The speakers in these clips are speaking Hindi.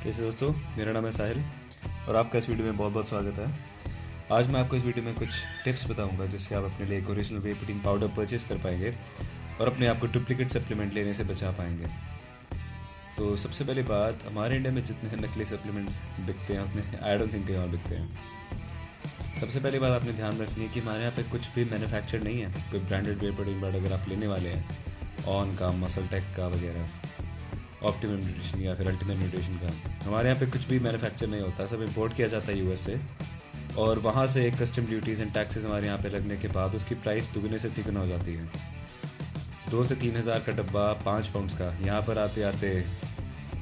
कैसे दोस्तों, मेरा नाम है साहिल और आपका इस वीडियो में बहुत बहुत स्वागत है। आज मैं आपको इस वीडियो में कुछ टिप्स बताऊंगा जिससे आप अपने लिए एक ओरिजिनल वे प्रोटीन पाउडर परचेज कर पाएंगे और अपने आप को डुप्लीकेट सप्लीमेंट लेने से बचा पाएंगे। तो सबसे पहली बात, हमारे इंडिया में जितने नकली सप्लीमेंट्स बिकते हैं उतने आई डोंट थिंक कहीं और बिकते हैं। सबसे पहली बात आपने ध्यान रखनी है कि हमारे यहाँ पे कुछ भी मैन्युफैक्चर नहीं है। कोई ब्रांडेड वे प्रोटीन पाउडर अगर आप लेने वाले हैं, ऑन का, मसल टेक का वगैरह, ऑप्टिमम न्यूट्रिशन या फिर अल्टीमेट न्यूट्रिशन का, हमारे यहाँ पे कुछ भी मैन्युफैक्चर नहीं होता। सब इंपोर्ट किया जाता है यूएस से, और वहाँ से एक कस्टम ड्यूटीज़ एंड टैक्सेस हमारे यहाँ पे लगने के बाद उसकी प्राइस दुगने से तिगुना हो जाती है। 2 से 3 हज़ार का डब्बा 5 पाउंड्स का यहाँ पर आते आते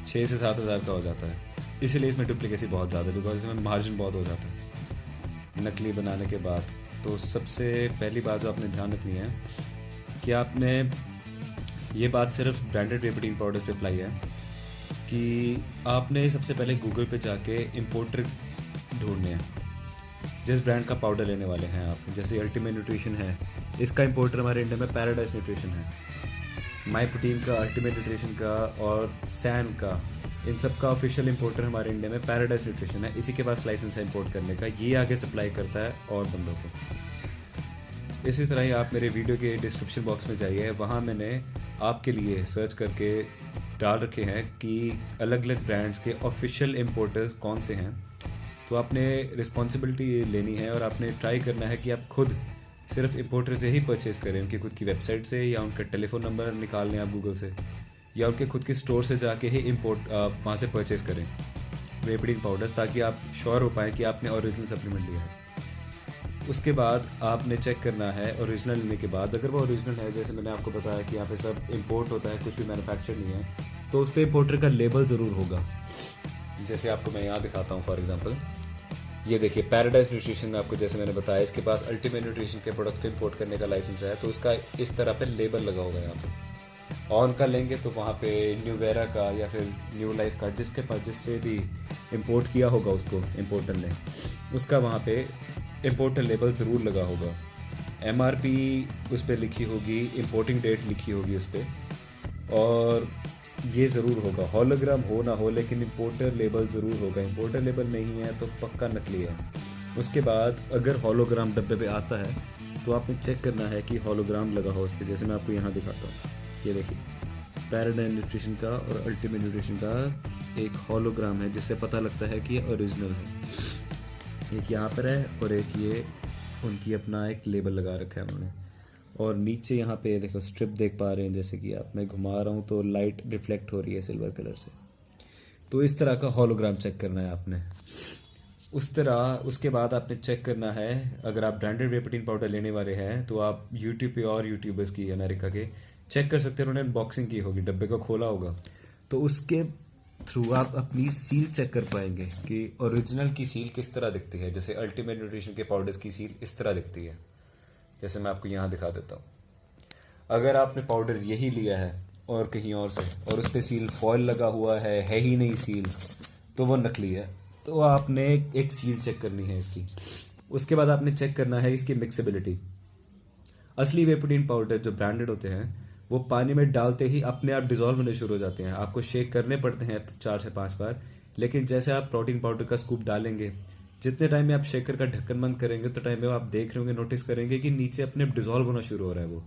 6 से 7 हज़ार का हो जाता है। इसीलिए इसमें डुप्लीकेसी बहुत ज़्यादा है, बिकॉज इसमें मार्जिन बहुत हो जाता है नकली बनाने के बाद। तो सबसे पहली बात जो आपने ध्यान रखनी है कि आपने ये बात सिर्फ ब्रांडेड वे प्रोटीन पाउडर्स पे अप्लाई है कि आपने सबसे पहले गूगल पे जाके इंपोर्टर ढूंढने हैं जिस ब्रांड का पाउडर लेने वाले हैं आप। जैसे अल्टीमेट न्यूट्रिशन है, इसका इंपोर्टर हमारे इंडिया में पैराडाइज न्यूट्रिशन है। माई प्रोटीन का, अल्टीमेट न्यूट्रिशन का और सैन का, इन सब का ऑफिशियल इंपोर्टर हमारे इंडिया में पैराडाइज न्यूट्रिशन है। इसी के पास लाइसेंस है इंपोर्ट करने का, ये आगे सप्लाई करता है और बंदों को। इसी तरह ही आप मेरे वीडियो के डिस्क्रिप्शन बॉक्स में जाइए, वहाँ मैंने आपके लिए सर्च करके डाल रखे हैं कि अलग अलग ब्रांड्स के ऑफिशियल इंपोर्टर्स कौन से हैं। तो आपने रिस्पॉन्सिबिलिटी लेनी है और आपने ट्राई करना है कि आप खुद सिर्फ इंपोर्टर से ही परचेज़ करें, उनकी खुद की वेबसाइट से, या उनका टेलीफोन नंबर निकाल लें आप गूगल से, या उनके खुद के स्टोर से जाके ही इंपोर्ट वहाँ से परचेज़ करें वे प्रोटीन पाउडर्स, ताकि आप श्योर हो पाएँ कि आपने ओरिजिनल सप्लीमेंट लिया है। उसके बाद आपने चेक करना है ओरिजिनल लेने के बाद, अगर वो ओरिजिनल है, जैसे मैंने आपको बताया कि यहाँ पे सब इंपोर्ट होता है, कुछ भी मैन्युफैक्चर नहीं है, तो उस पर इंपोर्टर का लेबल ज़रूर होगा। जैसे आपको मैं यहाँ दिखाता हूँ, फॉर एग्जांपल ये देखिए पैराडाइज न्यूट्रिशन में आपको जैसे मैंने बताया, इसके पास अल्टीमेट न्यूट्रिशन के प्रोडक्ट को इंपोर्ट करने का लाइसेंस है, तो उसका इस तरह पे लेबल लगा होगा यहाँ पे। ऑन का लेंगे तो वहाँ पे न्यूवेरा का या फिर न्यू लाइफ का, जिसके पास जिससे भी इंपोर्ट किया होगा उसको इंपोर्टर ने, उसका वहाँ पे इंपोर्टर लेबल ज़रूर लगा होगा। MRP उस पर लिखी होगी, इंपोर्टिंग डेट लिखी होगी उस पर, और ये ज़रूर होगा। हॉलोग्राम हो ना हो, लेकिन इंपोर्टर लेबल ज़रूर होगा। इंपोर्टर लेबल नहीं है तो पक्का नकली है। उसके बाद अगर हॉलोग्राम डब्बे पे आता है तो आपने चेक करना है कि हॉलोग्राम लगा हो उस पर। जैसे मैं आपको यहाँ दिखाता हूँ, ये देखिए पैराडाइज न्यूट्रिशन का और अल्टीमेट न्यूट्रिशन का एक हॉलोग्राम है, जिससे पता लगता है कि ये ओरिजिनल है। एक यहाँ पर है और एक ये उनकी अपना एक लेबल लगा रखा है उन्होंने। और नीचे यहाँ पे देखो स्ट्रिप देख पा रहे हैं, जैसे कि आप, मैं घुमा रहा हूँ तो लाइट रिफ्लेक्ट हो रही है सिल्वर कलर से। तो इस तरह का हॉलोग्राम चेक करना है आपने उस तरह। उसके बाद आपने चेक करना है, अगर आप ब्रांडेड वे प्रोटीन पाउडर लेने वाले हैं तो आप यूट्यूब पे और यूट्यूबर्स की अमेरिका के चेक कर सकते हैं, उन्होंने अनबॉक्सिंग की होगी, डब्बे को खोला होगा, तो उसके थ्रू आप अपनी सील चेक कर पाएंगे कि ओरिजिनल की सील किस तरह दिखती है। जैसे अल्टीमेट न्यूट्रिशन के पाउडर्स की सील इस तरह दिखती है, जैसे मैं आपको यहाँ दिखा देता हूँ। अगर आपने पाउडर यही लिया है और कहीं और से, और उस पर सील फॉयल लगा हुआ है ही नहीं सील, तो वो नकली है। तो आपने एक सील चेक करनी है इसकी। उसके बाद आपने चेक करना है इसकी मिक्सेबिलिटी। असली वे प्रोटीन पाउडर जो ब्रांडेड होते हैं वो पानी में डालते ही अपने आप डिजोल्व होने शुरू हो जाते हैं। आपको शेक करने पड़ते हैं 4 से 5 बार, लेकिन जैसे आप प्रोटीन पाउडर का स्कूप डालेंगे, जितने टाइम में आप शेकर का ढक्कन बंद करेंगे तो टाइम में आप देख रहे होंगे, नोटिस करेंगे कि नीचे अपने डिजोल्व होना शुरू हो रहा है वो।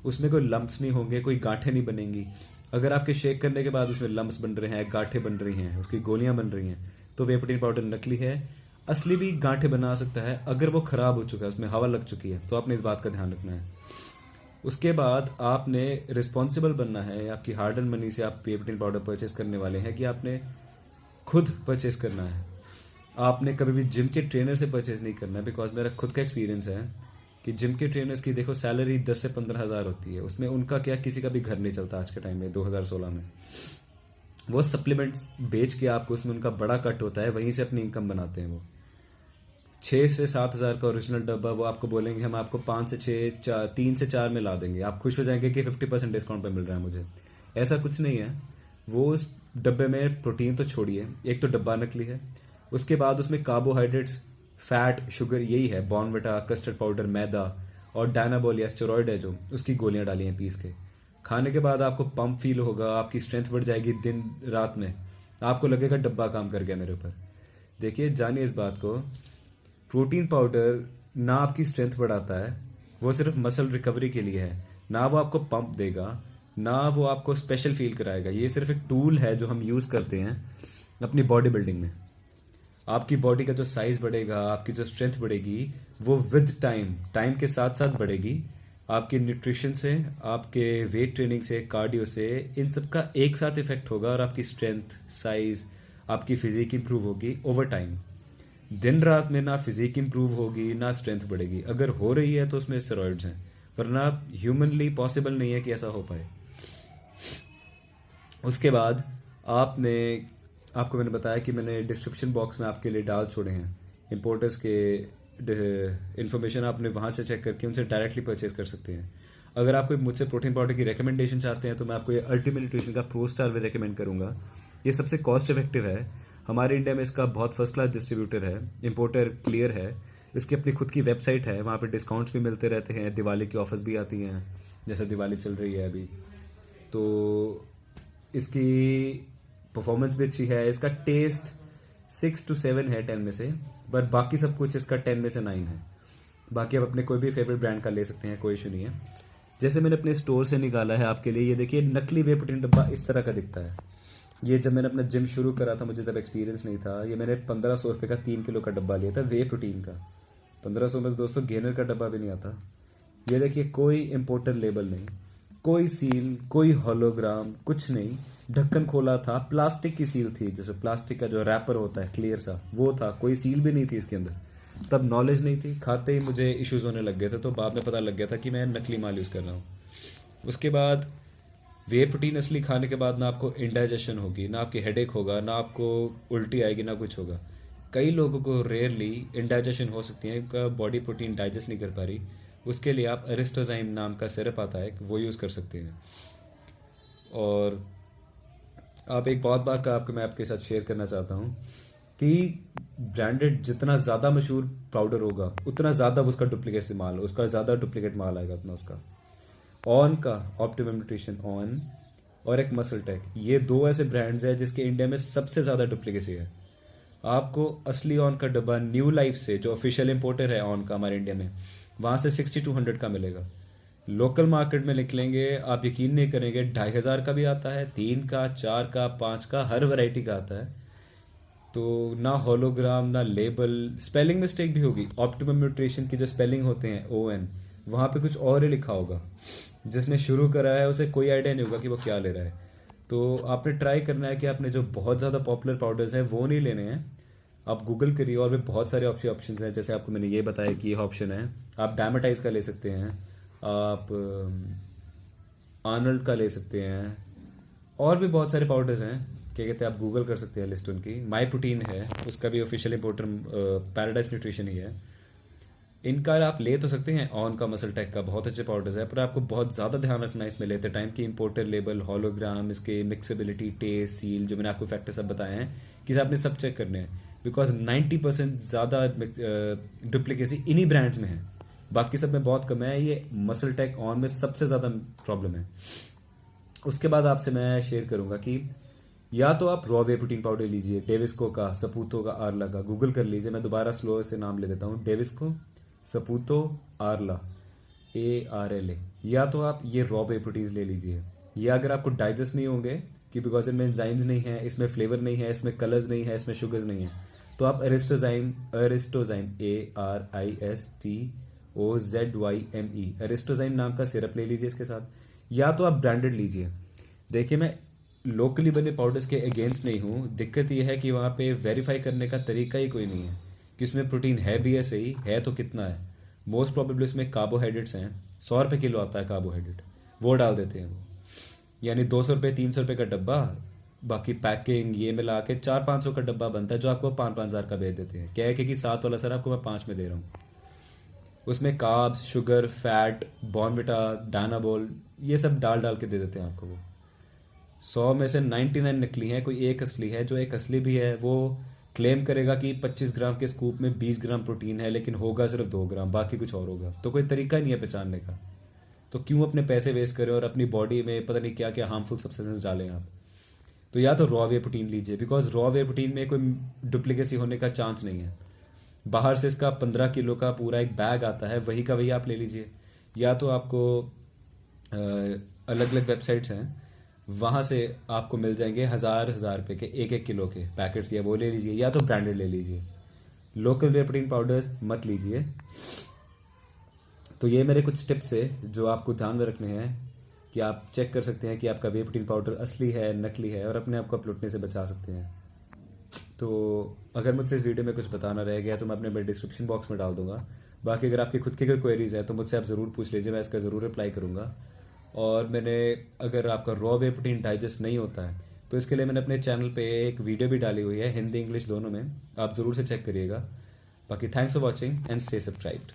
उसमें कोई लम्प्स नहीं होंगे, कोई गांठें नहीं बनेंगी। अगर आपके शेक करने के बाद उसमें लम्प्स बन रहे हैं, गांठें बन रही हैं, उसकी गोलियां बन रही हैं, तो वे प्रोटीन पाउडर नकली है। असली भी गांठें बना सकता है अगर वो खराब हो चुका है, उसमें हवा लग चुकी है, तो आपने इस बात का ध्यान रखना है। उसके बाद आपने रिस्पॉन्सिबल बनना है, आपकी हार्ड एंड मनी से आप वे प्रोटीन पाउडर परचेस करने वाले हैं, कि आपने खुद परचेस करना है। आपने कभी भी जिम के ट्रेनर से परचेज नहीं करना है, बिकॉज मेरा खुद का एक्सपीरियंस है कि जिम के ट्रेनर्स की देखो सैलरी 10 से 15 हज़ार होती है। उसमें उनका क्या, किसी का भी घर नहीं चलता आज के टाइम में 2016 में। वो सप्लीमेंट्स बेच के आपको उसमें उनका बड़ा कट होता है, वहीं से अपनी इनकम बनाते हैं वो। 6 से 7 हज़ार का ओरिजिनल डब्बा वो आपको बोलेंगे हम आपको 5 से 6, 3 से 4 में ला देंगे। आप खुश हो जाएंगे कि 50% डिस्काउंट पे मिल रहा है मुझे। ऐसा कुछ नहीं है। वो उस डब्बे में प्रोटीन तो छोड़िए, एक तो डब्बा नकली है, उसके बाद उसमें कार्बोहाइड्रेट्स, फैट, शुगर यही है, बॉर्नविटा, कस्टर्ड पाउडर, मैदा और डायनाबोल या स्टेरॉइड है जो, उसकी गोलियां डाली हैं पीस के। खाने के बाद आपको पंप फील होगा, आपकी स्ट्रेंथ बढ़ जाएगी दिन रात में, आपको लगेगा डब्बा काम कर गया मेरे ऊपर। देखिए, जानिए इस बात को, प्रोटीन पाउडर ना आपकी स्ट्रेंथ बढ़ाता है, वो सिर्फ मसल रिकवरी के लिए है। ना वो आपको पंप देगा, ना वो आपको स्पेशल फील कराएगा। ये सिर्फ एक टूल है जो हम यूज़ करते हैं अपनी बॉडी बिल्डिंग में। आपकी बॉडी का जो साइज बढ़ेगा, आपकी जो स्ट्रेंथ बढ़ेगी, वो विद टाइम, टाइम के साथ साथ बढ़ेगी। आपके न्यूट्रिशन से, आपके वेट ट्रेनिंग से, कार्डियो से, इन सब का एक साथ इफेक्ट होगा और आपकी स्ट्रेंथ, साइज, आपकी फिजिक इंप्रूव होगी ओवर टाइम। दिन रात में ना फिजिक इंप्रूव होगी ना स्ट्रेंथ बढ़ेगी। अगर हो रही है तो उसमें स्टेरॉइड्स हैं, वरना ह्यूमनली पॉसिबल नहीं है कि ऐसा हो पाए। उसके बाद आपको मैंने बताया कि मैंने डिस्क्रिप्शन बॉक्स में आपके लिए डाल छोड़े हैं इंपोर्टर्स के इन्फॉर्मेशन। आपने वहाँ से चेक करके उनसे डायरेक्टली परचेज कर सकते हैं। अगर आप कोई मुझसे प्रोटीन पाउडर की रिकमेंडेशन चाहते हैं तो मैं आपको ये अल्टीमेट न्यूट्रिशन का प्रो स्टार भी रिकमेंड करूंगा। ये सबसे कॉस्ट इफेक्टिव है। हमारे इंडिया में इसका बहुत फर्स्ट क्लास डिस्ट्रीब्यूटर है, इंपोर्टर क्लियर है। इसकी अपनी खुद की वेबसाइट है, वहाँ पे डिस्काउंट्स भी मिलते रहते हैं, दिवाली की ऑफर्स भी आती हैं, जैसे दिवाली चल रही है अभी। तो इसकी परफॉर्मेंस भी अच्छी है। इसका टेस्ट 6 to 7 है 10 में से, बट बाकी सब कुछ इसका 10 में से 9 है। बाकी आप अपने कोई भी फेवरेट ब्रांड का ले सकते हैं, कोई इशू नहीं है। जैसे मैंने अपने स्टोर से निकाला है आपके लिए, ये देखिए नकली वे प्रोटीन डब्बा इस तरह का दिखता है। ये जब मैंने अपना जिम शुरू करा था, मुझे तब एक्सपीरियंस नहीं था। ये मैंने 1500 रुपये का 3 किलो का डब्बा लिया था वे प्रोटीन का। 1500 में तो दोस्तों गेनर का डब्बा भी नहीं आता। ये देखिए, कोई इम्पोर्टर लेबल नहीं, कोई सील, कोई होलोग्राम, कुछ नहीं। ढक्कन खोला था, प्लास्टिक की सील थी, जैसे प्लास्टिक का जो रैपर होता है क्लियर सा, वो था। कोई सील भी नहीं थी इसके अंदर। तब नॉलेज नहीं थी, खाते ही मुझे इश्यूज होने लग गए थे, तो बाद में पता लग गया था कि मैं नकली माल यूज़ कर रहा हूँ। उसके बाद वे प्रोटीन असली खाने के बाद ना आपको इंडाइजेशन होगी, ना आपकी हेडेक होगा, ना आपको उल्टी आएगी, ना कुछ होगा। कई लोगों को रेयरली इंडाइजेशन हो सकती है, उनका बॉडी प्रोटीन डाइजेस्ट नहीं कर पा रही। उसके लिए आप एरिस्टोजाइम नाम का सिरप आता है, वो यूज़ कर सकते हैं। और आप एक बहुत बात का मैं आपके साथ शेयर करना चाहता हूँ कि ब्रांडेड जितना ज़्यादा मशहूर पाउडर होगा, उतना ज़्यादा उसका डुप्लीकेट से माल, उसका ज़्यादा डुप्लीकेट माल आएगा उतना उसका। ऑन का ऑप्टिमम न्यूट्रिशन ऑन और एक मसल टेक, ये 2 ऐसे ब्रांड्स हैं जिसके इंडिया में सबसे ज़्यादा डुप्लीकेसी है। आपको असली ऑन का डब्बा न्यू लाइफ से, जो ऑफिशियल इंपोर्टर है ऑन का हमारे इंडिया में, वहाँ से 60 to 100 का मिलेगा। लोकल मार्केट में निकलेंगे, आप यकीन नहीं करेंगे, 2500 का भी आता है, 3 का, 4 का, 5 का, हर वैरायटी का आता है। तो ना होलोग्राम, ना लेबल, स्पेलिंग मिस्टेक भी होगी। ऑप्टिमम न्यूट्रिशन की जो स्पेलिंग होते हैं ON, वहाँ पे कुछ और ही लिखा होगा। जिसने शुरू करा है उसे कोई आइडिया नहीं होगा कि वो क्या ले रहा है। तो आपने ट्राई करना है कि आपने जो बहुत ज़्यादा पॉपुलर पाउडर्स हैं वो नहीं लेने हैं। आप गूगल करिए, और भी बहुत सारे ऑप्शन हैं। जैसे आपको मैंने ये बताया कि ये ऑप्शन है, आप डायमेटाइज का ले सकते हैं, आप आर्नल्ड का ले सकते हैं, और भी बहुत सारे पाउडर्स हैं, क्या कहते हैं, आप गूगल कर सकते हैं लिस्ट उनकी। माई प्रोटीन है, उसका भी ऑफिशियल इंपोर्टर पैराडाइज न्यूट्रिशन ही है। इनका आप ले तो सकते हैं, ऑन का, मसल टेक का, बहुत अच्छे पाउडर्स है, पर आपको बहुत ज़्यादा ध्यान रखना है इसमें लेते टाइम कि इंपोर्टर लेबल, होलोग्राम, इसके मिक्सेबिलिटी, टेस्ट, सील, जो मैंने आपको फैक्टर सब बताए हैं कि आपने सब चेक करने हैं। बिकॉज 90% ज़्यादा डुप्लीकेसी इन्हीं ब्रांड्स में है, बाकी सब में बहुत कम है। ये मसल टेक, ऑन में सबसे ज़्यादा प्रॉब्लम है। उसके बाद आपसे मैं शेयर करूंगा कि या तो आप रॉ वे प्रोटीन पाउडर लीजिए, डेविस्को का, सपूतो का, आरला का, गूगल कर लीजिए। मैं दोबारा स्लो से नाम ले देता हूँ, डेविस्को, सपूतो, आरला, ARLA। या तो आप ये रॉ वे प्रोटीन ले लीजिए। या अगर आपको डाइजेस्ट नहीं होंगे कि बिकॉज इनमें एंजाइम्स नहीं है, इसमें फ्लेवर नहीं है, इसमें कलर्स नहीं है, इसमें शुगर्स नहीं है, तो आप एरिस्टोजाइम ARISTOZYME एरिस्टोजाइम नाम का सिरप ले लीजिए इसके साथ। या तो आप ब्रांडेड लीजिए। देखिए, मैं लोकली बने पाउडर्स के अगेंस्ट नहीं हूँ, दिक्कत यह है कि वहाँ पे वेरीफाई करने का तरीका ही कोई नहीं है कि उसमें प्रोटीन है भी है, सही है तो कितना है। मोस्ट प्रोबेबली उसमें कार्बोहाइड्रेट्स हैं, 100 रुपये किलो आता है कार्बोहाइड्रेट, वो डाल देते हैं वो, यानी 200 रुपये 300 रुपये का डब्बा, बाकी पैकिंग ये मिला के 400-500 का डब्बा बनता है, जो आपको 5-5 हज़ार का बेच देते हैं। कह के कि 7 वाला सर आपको मैं 5 में दे रहा हूँ। उसमें कार्ब्स, शुगर, फैट, बॉर्नविटा, डायनाबोल, ये सब डाल के दे देते हैं आपको वो। 100 में से 99 नकली हैं, कोई एक असली है। जो एक असली भी है वो क्लेम करेगा कि 25 ग्राम के स्कूप में 20 ग्राम प्रोटीन है, लेकिन होगा सिर्फ 2 ग्राम, बाकी कुछ और होगा। तो कोई तरीका ही नहीं है पहचानने का। तो क्यों अपने पैसे वेस्ट करें और अपनी बॉडी में पता नहीं क्या क्या हार्मफुल सब्सटेंसेस डालें आप। तो या तो रॉ वे प्रोटीन लीजिए, बिकॉज रॉ वे प्रोटीन में कोई डुप्लीकेसी होने का चांस नहीं है। बाहर से इसका 15 किलो का पूरा एक बैग आता है, वही का वही आप ले लीजिए। या तो आपको अलग अलग वेबसाइट्स हैं, वहाँ से आपको मिल जाएंगे हज़ार रुपये के 1 1 किलो के पैकेट्स, या वो ले लीजिए, या तो ब्रांडेड ले लीजिए। लोकल वे प्रोटीन पाउडर्स मत लीजिए। तो ये मेरे कुछ टिप्स है जो आपको ध्यान में रखने हैं, कि आप चेक कर सकते हैं कि आपका वे प्रोटीन पाउडर असली है नकली है, और अपने आप को लुटने से बचा सकते हैं। तो अगर मुझसे इस वीडियो में कुछ बताना रह गया तो मैं अपने डिस्क्रिप्शन बॉक्स में डाल दूंगा। बाकी अगर आपकी खुद की कोई क्वेरीज है तो मुझसे आप ज़रूर पूछ लीजिए, मैं इसका ज़रूर रिप्लाई करूँगा। और मैंने, अगर आपका रॉ वे प्रोटीन डाइजेस्ट नहीं होता है तो इसके लिए मैंने अपने चैनल पे एक वीडियो भी डाली हुई है, हिंदी इंग्लिश दोनों में, आप ज़रूर से चेक करिएगा। बाकी thanks for watching and stay subscribed.